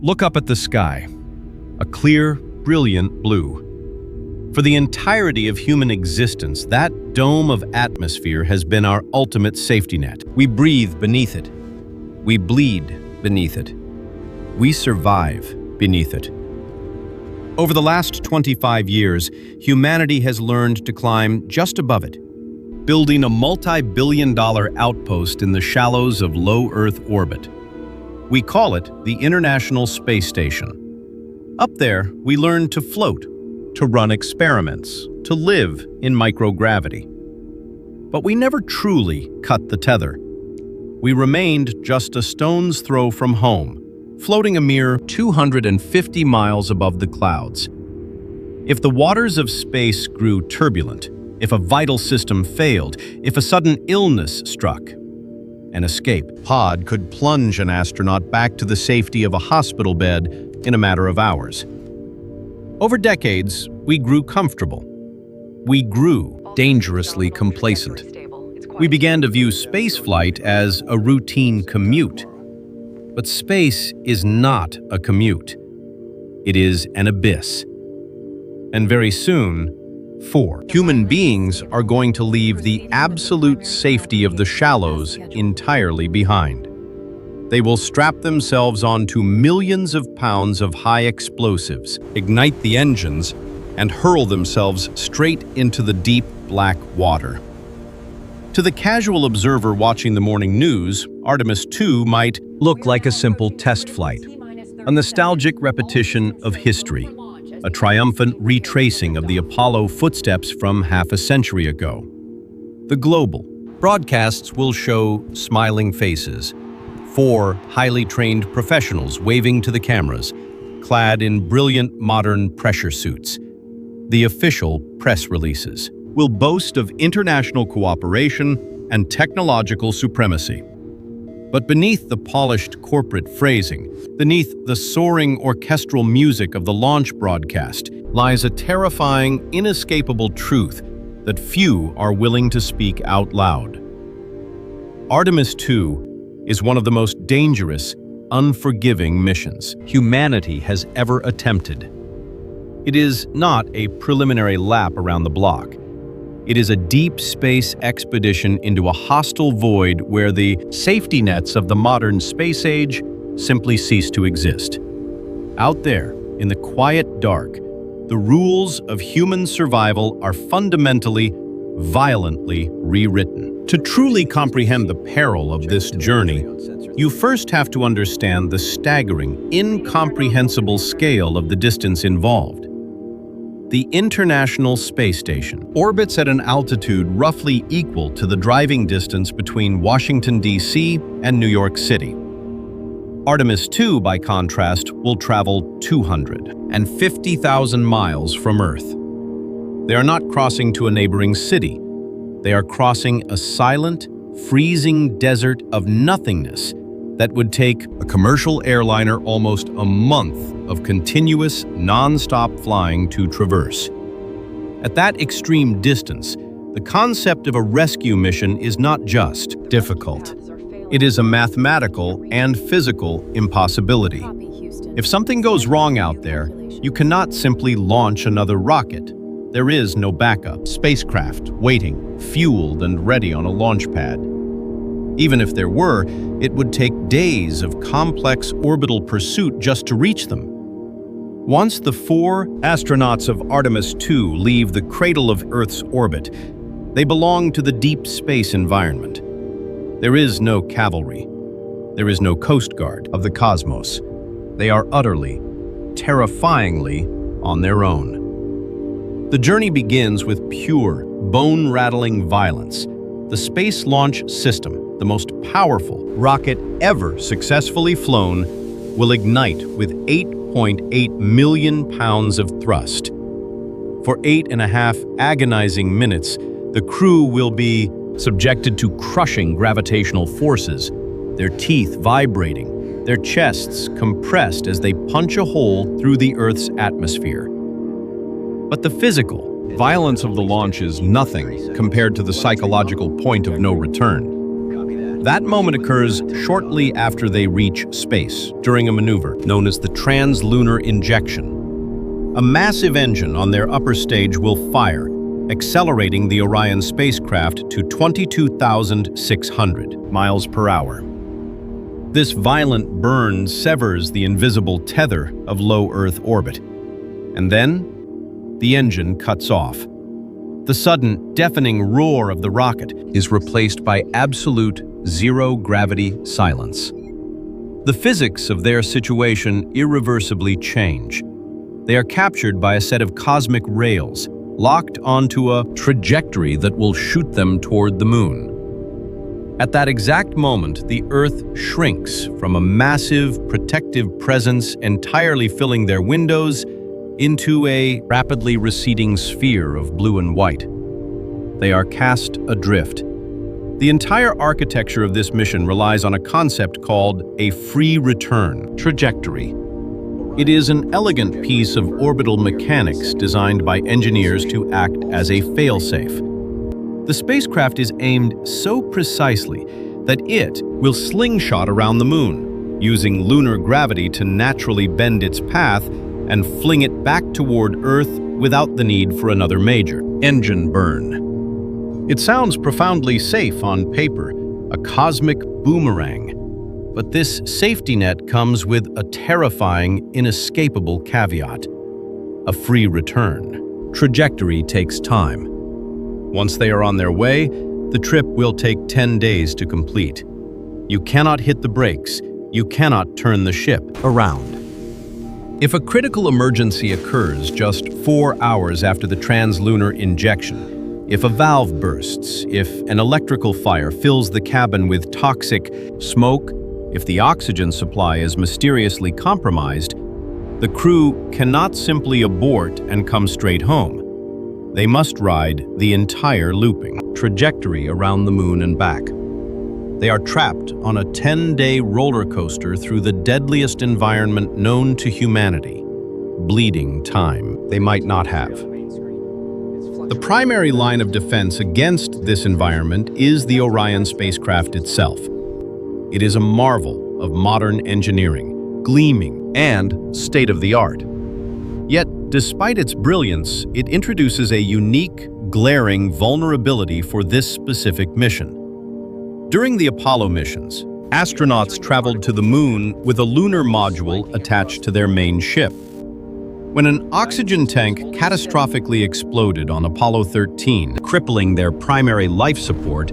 Look up at the sky. A clear, brilliant blue. For the entirety of human existence, that dome of atmosphere has been our ultimate safety net. We breathe beneath it. We bleed beneath it. We survive beneath it. Over the last 25 years, humanity has learned to climb just above it, building a multi-billion-dollar outpost in the shallows of low Earth orbit. We call it the International Space Station. Up there, we learned to float, to run experiments, to live in microgravity. But we never truly cut the tether. We remained just a stone's throw from home, floating a mere 250 miles above the clouds. If the waters of space grew turbulent, if a vital system failed, if a sudden illness struck, an escape pod could plunge an astronaut back to the safety of a hospital bed in a matter of hours. Over decades, we grew comfortable. We grew dangerously complacent. We began to view spaceflight as a routine commute. But space is not a commute. It is an abyss. And very soon, human beings are going to leave the absolute safety of the shallows entirely behind. They will strap themselves onto millions of pounds of high explosives, ignite the engines, and hurl themselves straight into the deep black water. To the casual observer watching the morning news, Artemis II might look like a simple test flight, a nostalgic repetition of history, a triumphant retracing of the Apollo footsteps from half a century ago. The global broadcasts will show smiling faces, 4 highly trained professionals waving to the cameras, clad in brilliant modern pressure suits. The official press releases will boast of international cooperation and technological supremacy. But beneath the polished corporate phrasing, beneath the soaring orchestral music of the launch broadcast, lies a terrifying, inescapable truth that few are willing to speak out loud. Artemis II is one of the most dangerous, unforgiving missions humanity has ever attempted. It is not a preliminary lap around the block. It is a deep space expedition into a hostile void where the safety nets of the modern space age simply cease to exist. Out there, in the quiet dark, the rules of human survival are fundamentally, violently rewritten. To truly comprehend the peril of this journey, you first have to understand the staggering, incomprehensible scale of the distance involved. The International Space Station orbits at an altitude roughly equal to the driving distance between Washington, D.C. and New York City. Artemis II, by contrast, will travel 250,000 miles from Earth. They are not crossing to a neighboring city. They are crossing a silent, freezing desert of nothingness that would take a commercial airliner almost a month of continuous, non-stop flying to traverse. At that extreme distance, the concept of a rescue mission is not just difficult. It is a mathematical and physical impossibility. If something goes wrong out there, you cannot simply launch another rocket. There is no backup spacecraft waiting, fueled and ready on a launch pad. Even if there were, it would take days of complex orbital pursuit just to reach them. Once the 4 astronauts of Artemis II leave the cradle of Earth's orbit, they belong to the deep space environment. There is no cavalry. There is no Coast Guard of the cosmos. They are utterly, terrifyingly on their own. The journey begins with pure, bone-rattling violence. The Space Launch System, the most powerful rocket ever successfully flown, will ignite with 8.8 million pounds of thrust. For 8.5 agonizing minutes, the crew will be subjected to crushing gravitational forces, their teeth vibrating, their chests compressed as they punch a hole through the Earth's atmosphere. But the physical violence of the launch is nothing compared to the psychological point of no return. That moment occurs shortly after they reach space, during a maneuver known as the translunar injection. A massive engine on their upper stage will fire, accelerating the Orion spacecraft to 22,600 miles per hour. This violent burn severs the invisible tether of low Earth orbit. And then, the engine cuts off. The sudden, deafening roar of the rocket is replaced by absolute zero-gravity silence. The physics of their situation irreversibly change. They are captured by a set of cosmic rails, locked onto a trajectory that will shoot them toward the moon. At that exact moment, the Earth shrinks from a massive, protective presence entirely filling their windows into a rapidly receding sphere of blue and white. They are cast adrift. The entire architecture of this mission relies on a concept called a free return trajectory. It is an elegant piece of orbital mechanics designed by engineers to act as a failsafe. The spacecraft is aimed so precisely that it will slingshot around the moon, using lunar gravity to naturally bend its path and fling it back toward Earth without the need for another major engine burn. It sounds profoundly safe on paper, a cosmic boomerang. But this safety net comes with a terrifying, inescapable caveat: a free return. Trajectory takes time. Once they are on their way, the trip will take 10 days to complete. You cannot hit the brakes. You cannot turn the ship around. If a critical emergency occurs just 4 hours after the translunar injection, if a valve bursts, if an electrical fire fills the cabin with toxic smoke, if the oxygen supply is mysteriously compromised, the crew cannot simply abort and come straight home. They must ride the entire looping trajectory around the moon and back. They are trapped on a 10-day roller coaster through the deadliest environment known to humanity, bleeding time they might not have. The primary line of defense against this environment is the Orion spacecraft itself. It is a marvel of modern engineering, gleaming and state-of-the-art. Yet, despite its brilliance, it introduces a unique, glaring vulnerability for this specific mission. During the Apollo missions, astronauts traveled to the moon with a lunar module attached to their main ship. When an oxygen tank catastrophically exploded on Apollo 13, crippling their primary life support,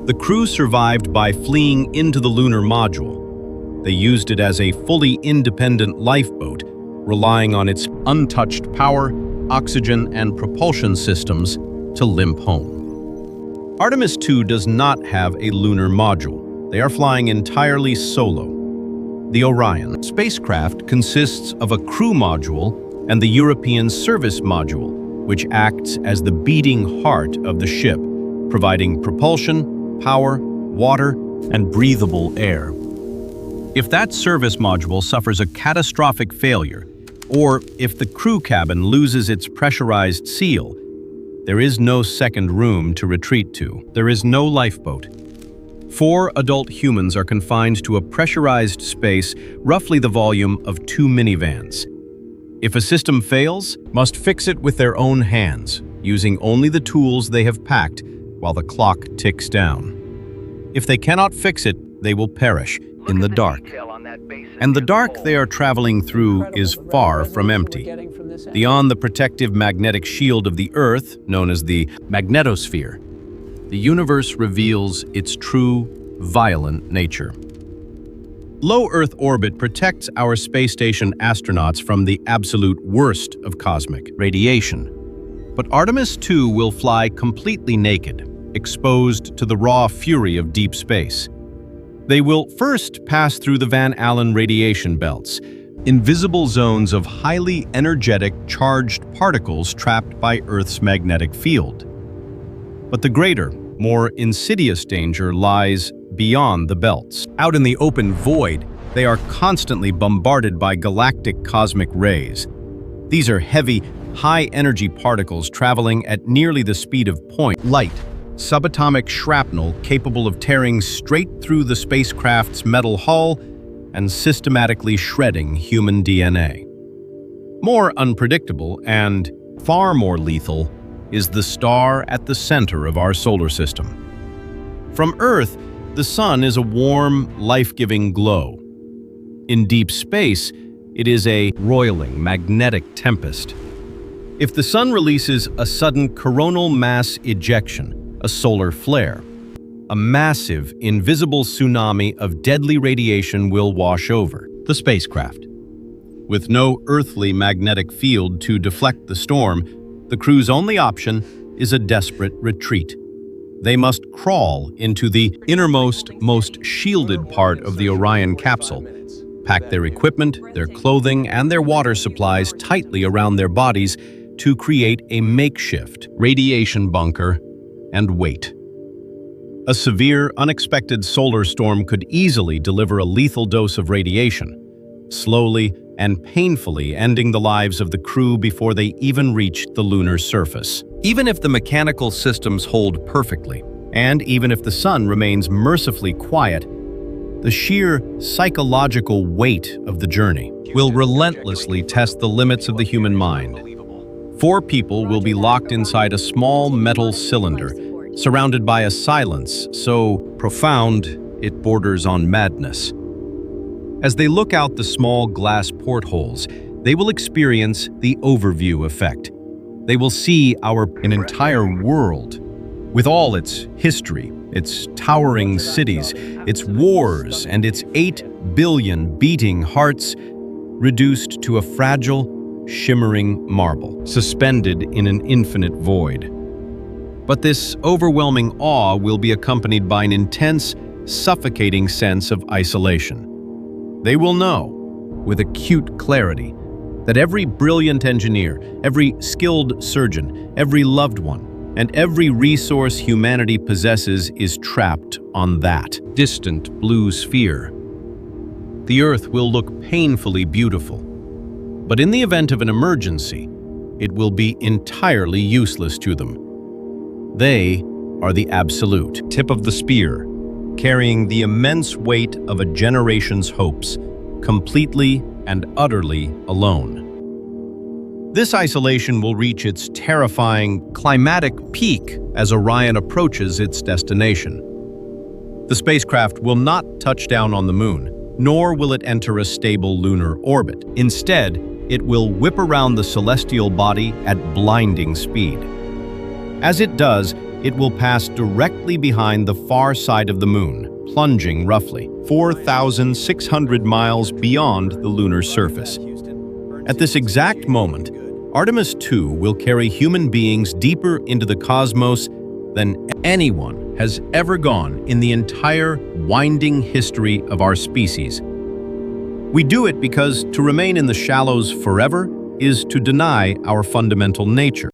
the crew survived by fleeing into the lunar module. They used it as a fully independent lifeboat, relying on its untouched power, oxygen, and propulsion systems to limp home. Artemis II does not have a lunar module. They are flying entirely solo. The Orion spacecraft consists of a crew module and the European service module, which acts as the beating heart of the ship, providing propulsion, power, water, and breathable air. If that service module suffers a catastrophic failure, or if the crew cabin loses its pressurized seal, there is no second room to retreat to. There is no lifeboat. 4 adult humans are confined to a pressurized space roughly the volume of 2 minivans. If a system fails, must fix it with their own hands, using only the tools they have packed while the clock ticks down. If they cannot fix it, they will perish in the dark. And the dark they are traveling through is far from empty. Beyond the protective magnetic shield of the Earth, known as the magnetosphere, the universe reveals its true, violent nature. Low Earth orbit protects our space station astronauts from the absolute worst of cosmic radiation. But Artemis II will fly completely naked, exposed to the raw fury of deep space. They will first pass through the Van Allen radiation belts, invisible zones of highly energetic, charged particles trapped by Earth's magnetic field. But the greater, more insidious danger lies beyond the belts. Out in the open void, they are constantly bombarded by galactic cosmic rays. These are heavy, high-energy particles traveling at nearly the speed of point light, subatomic shrapnel capable of tearing straight through the spacecraft's metal hull and systematically shredding human DNA. More unpredictable and far more lethal is the star at the center of our solar system. From Earth, the sun is a warm, life-giving glow. In deep space, it is a roiling, magnetic tempest. If the sun releases a sudden coronal mass ejection, a solar flare, a massive, invisible tsunami of deadly radiation will wash over the spacecraft. With no earthly magnetic field to deflect the storm, the crew's only option is a desperate retreat. They must crawl into the innermost, most shielded part of the Orion capsule, pack their equipment, their clothing, and their water supplies tightly around their bodies to create a makeshift radiation bunker, and wait. A severe, unexpected solar storm could easily deliver a lethal dose of radiation, slowly and painfully ending the lives of the crew before they even reached the lunar surface. Even if the mechanical systems hold perfectly, and even if the sun remains mercifully quiet, the sheer psychological weight of the journey will relentlessly test the limits of the human mind. 4 people will be locked inside a small metal cylinder, surrounded by a silence so profound it borders on madness. As they look out the small glass portholes, they will experience the overview effect. They will see an entire world, with all its history, its towering cities, its wars, and its 8 billion beating hearts, reduced to a fragile, shimmering marble, suspended in an infinite void. But this overwhelming awe will be accompanied by an intense, suffocating sense of isolation. They will know, with acute clarity, that every brilliant engineer, every skilled surgeon, every loved one, and every resource humanity possesses is trapped on that distant blue sphere. The Earth will look painfully beautiful, but in the event of an emergency, it will be entirely useless to them. They are the absolute tip of the spear, carrying the immense weight of a generation's hopes, completely and utterly alone. This isolation will reach its terrifying climatic peak as Orion approaches its destination. The spacecraft will not touch down on the moon, nor will it enter a stable lunar orbit. Instead, it will whip around the celestial body at blinding speed. As it does, it will pass directly behind the far side of the moon, plunging roughly 4,600 miles beyond the lunar surface. At this exact moment, Artemis II will carry human beings deeper into the cosmos than anyone has ever gone in the entire winding history of our species. We do it because to remain in the shallows forever is to deny our fundamental nature.